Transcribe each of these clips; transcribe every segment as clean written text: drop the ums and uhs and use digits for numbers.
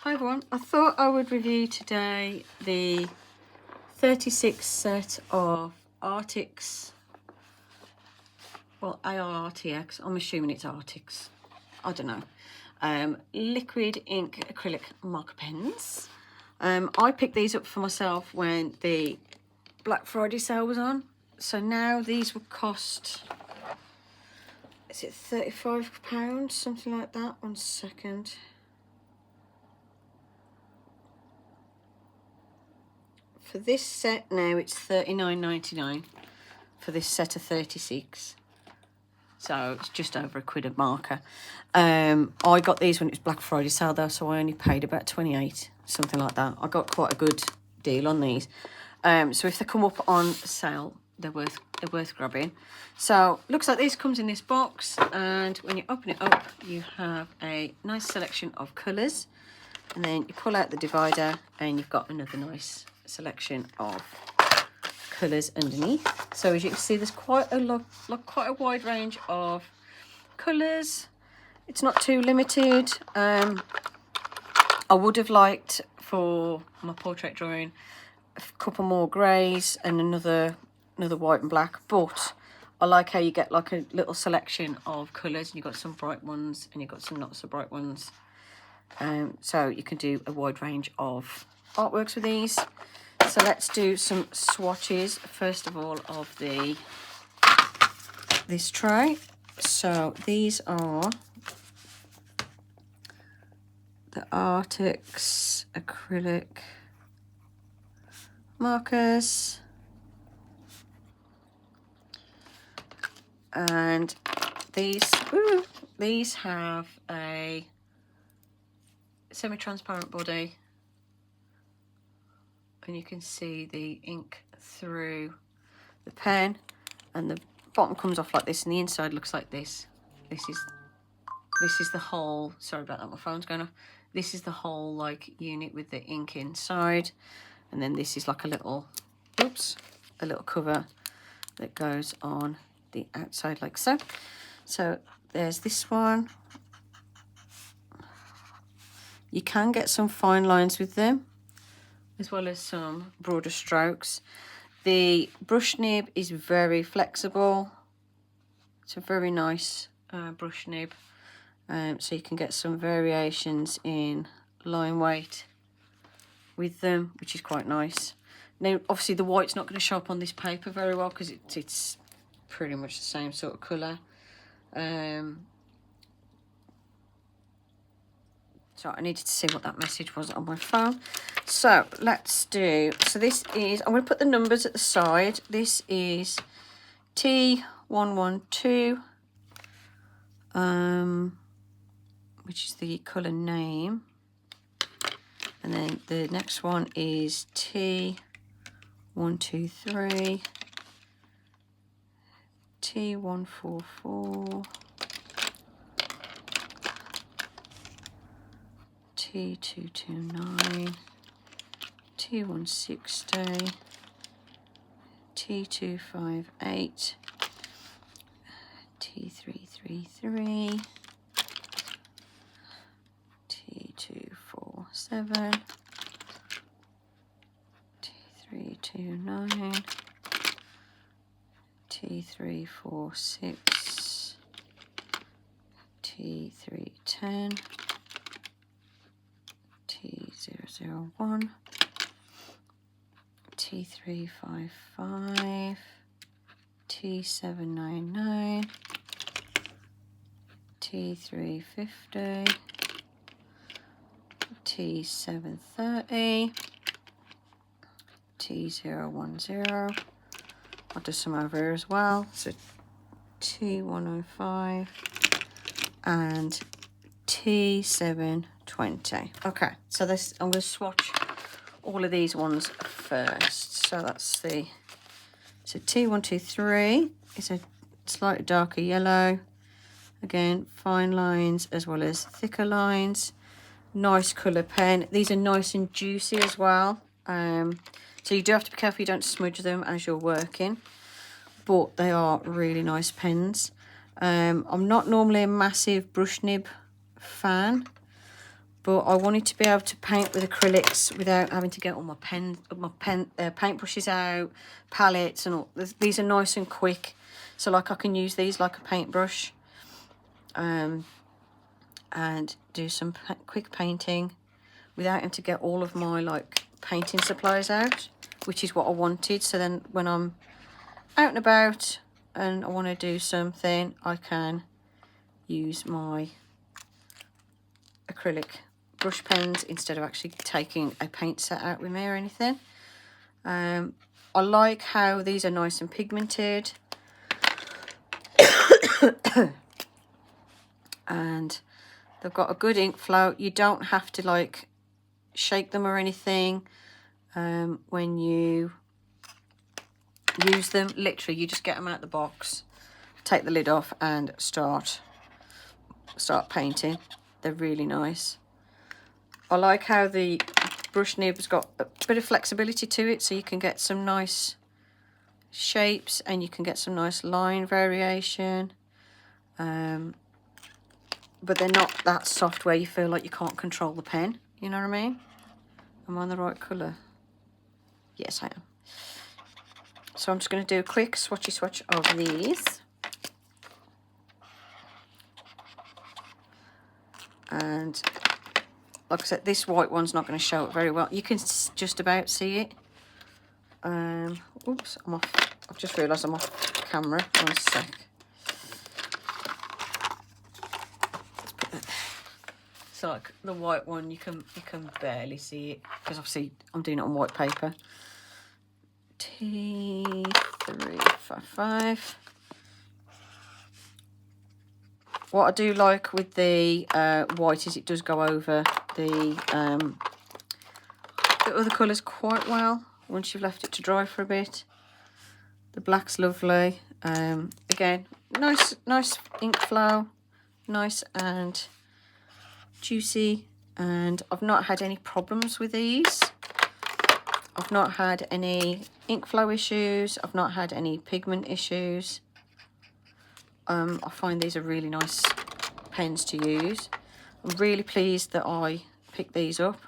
Hi everyone, I thought I would review today the 36 set of Arrtx, well Arrtx, I'm assuming it's Arrtx, I don't know, liquid ink acrylic marker pens. I picked these up for myself when the Black Friday sale was on, so now these would cost, is it £35, something like that? 1 second. For this set now, it's £39.99 for this set of 36. So it's just over £1 a marker. I got these when it was Black Friday sale though, so I only paid about 28, something like that. I got quite a good deal on these. So if they come up on sale, they're worth grabbing. So looks like this comes in this box, and when you open it up, you have a nice selection of colours, and then you pull out the divider, and you've got another nice selection of colours underneath. So as you can see, there's quite a wide range of colours. It's not too limited. I would have liked for my portrait drawing a couple more greys and another white and black, but I like how you get like a little selection of colours, and you've got some bright ones and you've got some not so bright ones. So you can do a wide range of artworks with these. So let's do some swatches first of all of this tray. So these are the Arrtx acrylic markers, and these have a semi-transparent body, and you can see the ink through the pen, and the bottom comes off like this and the inside looks like this. This is the whole, sorry about that, my phone's going off. This is the whole like unit with the ink inside, and then this is like a little cover that goes on the outside like so. So there's this one. You can get some fine lines with them, as well as some broader strokes. The brush nib is very flexible. It's a very nice brush nib. So you can get some variations in line weight with them, which is quite nice. Now, obviously the white's not going to show up on this paper very well because it's pretty much the same sort of colour. So I needed to see what that message was on my phone. So let's do, so this is, I'm going to put the numbers at the side. This is T112, which is the colour name. And then the next one is T123, T144, T229, T160, T258, T333, T247, T329, T346, T310, T001, T355, T799, T350, T730, T010. I'll do some over here as well. So T105 and T720. Okay, so this, I'm going to swatch all of these ones first. So that's the, so T123 is a slightly darker yellow. Again, fine lines as well as thicker lines. Nice colour pen. These are nice and juicy as well. So you do have to be careful you don't smudge them as you're working, but they are really nice pens. I'm not normally a massive brush nib fan, but I wanted to be able to paint with acrylics without having to get all my paintbrushes out, palettes and all. These are nice and quick, so like I can use these like a paintbrush and do some quick painting without having to get all of my like painting supplies out, which is what I wanted. So then when I'm out and about and I want to do something, I can use my acrylic brush pens instead of actually taking a paint set out with me or anything. I like how these are nice and pigmented. And they've got a good ink flow. You don't have to like shake them or anything when you use them. Literally, you just get them out of the box, take the lid off and start painting. They're really nice. I like how the brush nib has got a bit of flexibility to it, so you can get some nice shapes and you can get some nice line variation. But they're not that soft where you feel like you can't control the pen. You know what I mean? Am I in the right colour? Yes, I am. So I'm just going to do a quick swatchy swatch of these. And like I said, this white one's not going to show it very well. You can just about see it. Oops, I'm off. I've just realised I'm off camera. 1 sec. So like the white one, you can barely see it because obviously I'm doing it on white paper. T355. What I do like with the white is it does go over the other colours quite well once you've left it to dry for a bit. The black's lovely. Again, nice ink flow, nice and juicy, and I've not had any problems with these. I've not had any ink flow issues. I've not had any pigment issues. I find these are really nice pens to use. I'm really pleased that I picked these up.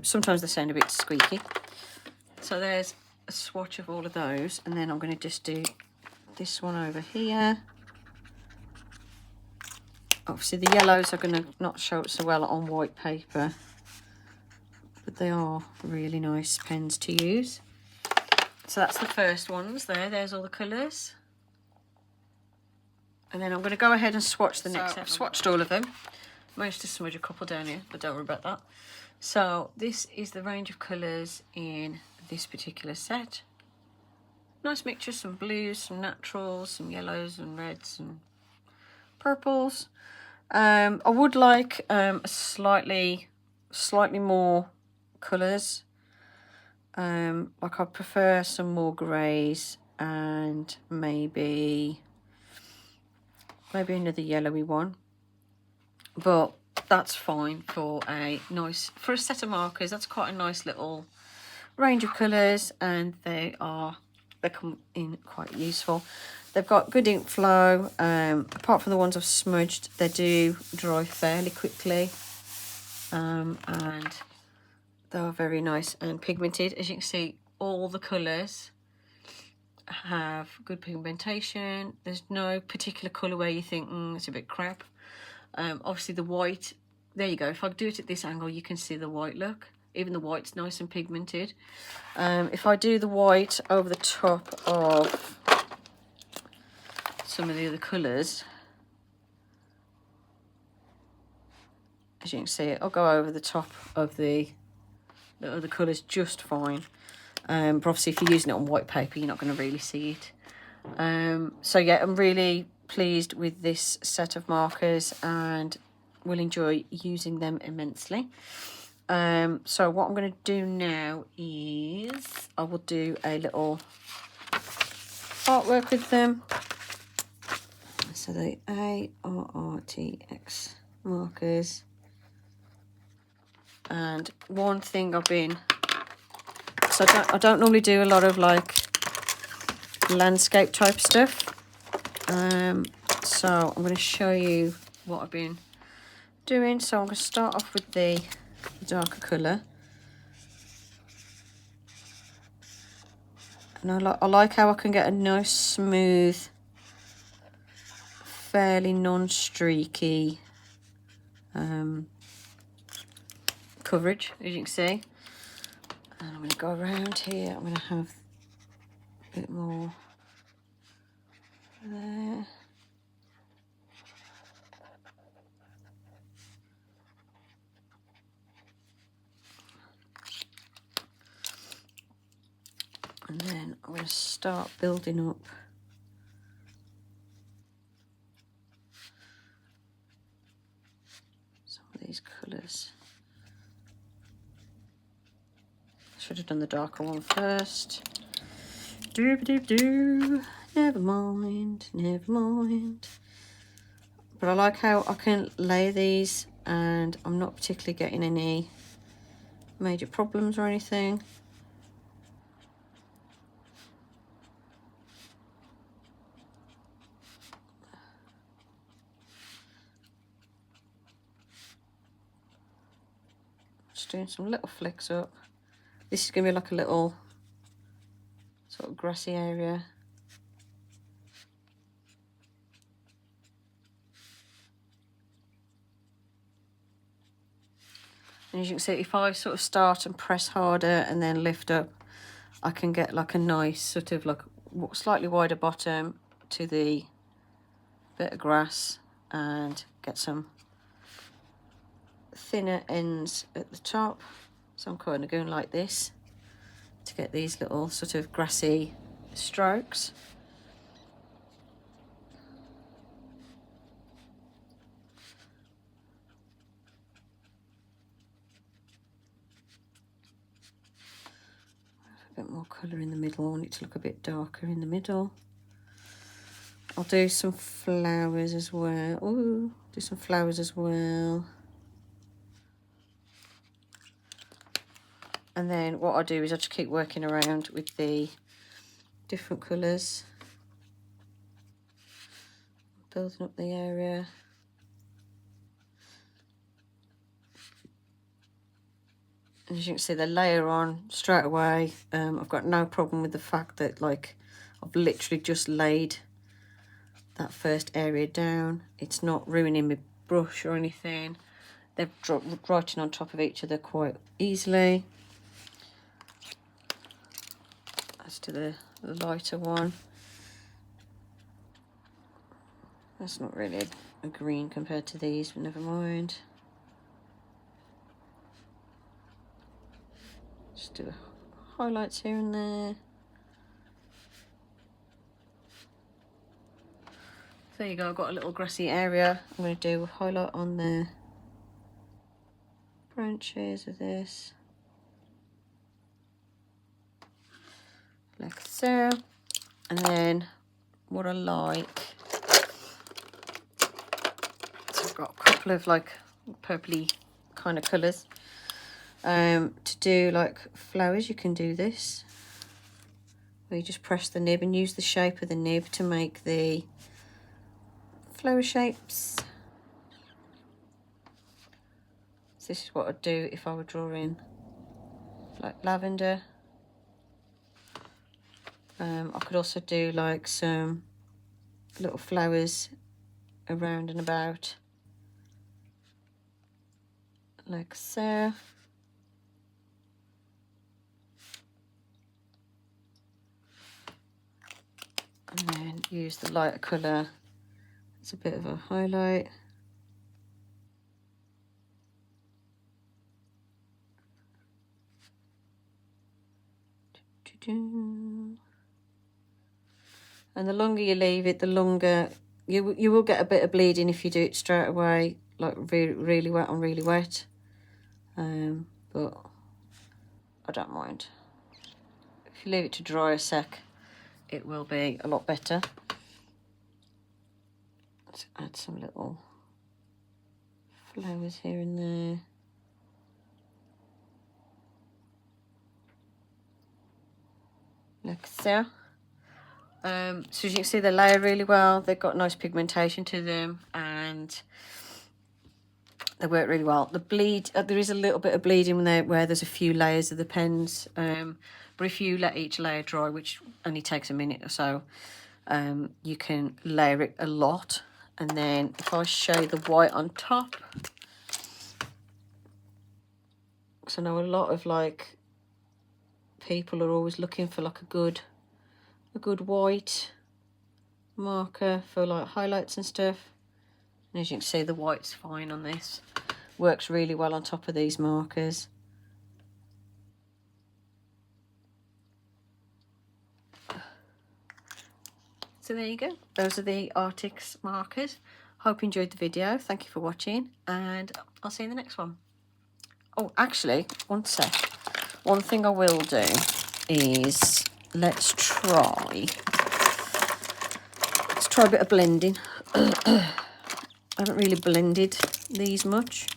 Sometimes they sound a bit squeaky. So there's a swatch of all of those, and then I'm going to just do this one over here. Obviously the yellows are going to not show up so well on white paper, but they are really nice pens to use. So that's the first ones there. There's all the colours. And then I'm going to go ahead and swatch the next set. I've swatched all of them. Managed to smudge a couple down here, but don't worry about that. So this is the range of colours in this particular set. Nice mixture, some blues, some naturals, some yellows and reds and purples. I would like a slightly more colours. Like I prefer some more greys and maybe another yellowy one, but that's fine for a set of markers. That's quite a nice little range of colours, and they come in quite useful. They've got good ink flow. Apart from the ones I've smudged, they do dry fairly quickly, and they are very nice and pigmented. As you can see, all the colours have good pigmentation. There's no particular colour where you think it's a bit crap. Obviously the white, there you go. If I do it at this angle, you can see the white look. Even the white's nice and pigmented. If I do the white over the top of some of the other colours, as you can see, it'll go over the top of the other colours just fine. But obviously if you're using it on white paper, you're not going to really see it. So yeah, I'm really pleased with this set of markers and will enjoy using them immensely. So what I'm going to do now is I will do a little artwork with them. So the Arrtx markers. And one thing so I don't normally do a lot of like landscape type stuff. So I'm going to show you what I've been doing. So I'm going to start off with the darker colour. And I like how I can get a nice smooth, fairly non-streaky coverage, as you can see. And I'm going to go around here. I'm going to have a bit more there. And then I'm going to start building up some of these colours. Should have done the darker one first. Doo-ba-doo-doo. Never mind, never mind. But I like how I can lay these and I'm not particularly getting any major problems or anything. Just doing some little flicks up. This is going to be like a little sort of grassy area. And as you can see, if I sort of start and press harder and then lift up, I can get like a nice sort of like slightly wider bottom to the bit of grass and get some thinner ends at the top. So I'm kind of going like this to get these little sort of grassy strokes. A bit more colour in the middle. I want it to look a bit darker in the middle. I'll do some flowers as well. Ooh, do some flowers as well. And then what I do is I just keep working around with the different colours. Building up the area. As you can see, they layer on straight away. I've got no problem with the fact that like I've literally just laid that first area down. It's not ruining my brush or anything. They're writing on top of each other quite easily. Let's do the lighter one. That's not really a green compared to these, but never mind. Just do highlights here and there. There you go, I've got a little grassy area. I'm going to do a highlight on the branches of this. Like so. And then what I like, so I've got a couple of like purpley kind of colours. To do like flowers, you can do this. Where you just press the nib and use the shape of the nib to make the flower shapes. So this is what I'd do if I were drawing like lavender. I could also do like some little flowers around and about, like so. And then use the lighter colour as a bit of a highlight. And the longer you leave it, the longer you will get a bit of bleeding if you do it straight away, like really wet on really wet. But I don't mind. If you leave it to dry a sec, it will be a lot better. Let's add some little flowers here and there. Like so. So as you can see, they layer really well. They've got nice pigmentation to them, and They work really well. The bleed, there is a little bit of bleeding there where there's a few layers of the pens. But if you let each layer dry, which only takes a minute or so, you can layer it a lot. And then if I show you the white on top, because I know a lot of like people are always looking for like a good white marker for like highlights and stuff. And as you can see, the white's fine on this. Works really well on top of these markers. So there you go. Those are the Arrtx markers. Hope you enjoyed the video. Thank you for watching, and I'll see you in the next one. Oh, actually, one sec. One thing I will do is let's try a bit of blending. I haven't really blended these much.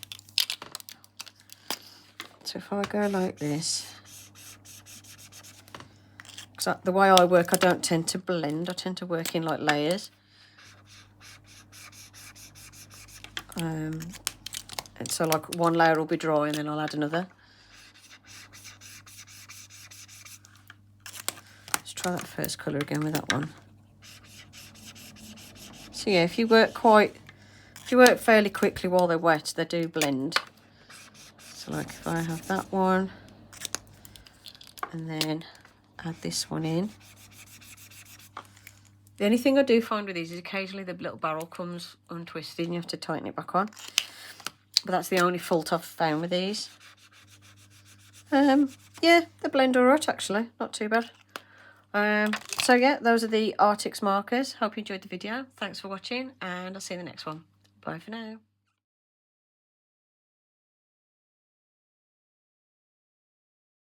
So if I go like this, because the way I work, I don't tend to blend. I tend to work in like layers. And so like one layer will be dry and then I'll add another. Let's try that first colour again with that one. So yeah, if you work fairly quickly while they're wet, they do blend. So like if I have that one and then add this one in. The only thing I do find with these is occasionally the little barrel comes untwisted and you have to tighten it back on. But that's the only fault I've found with these. Yeah, they blend all right actually, not too bad. So yeah, those are the Arrtx markers. Hope you enjoyed the video. Thanks for watching, and I'll see you in the next one. Bye for now.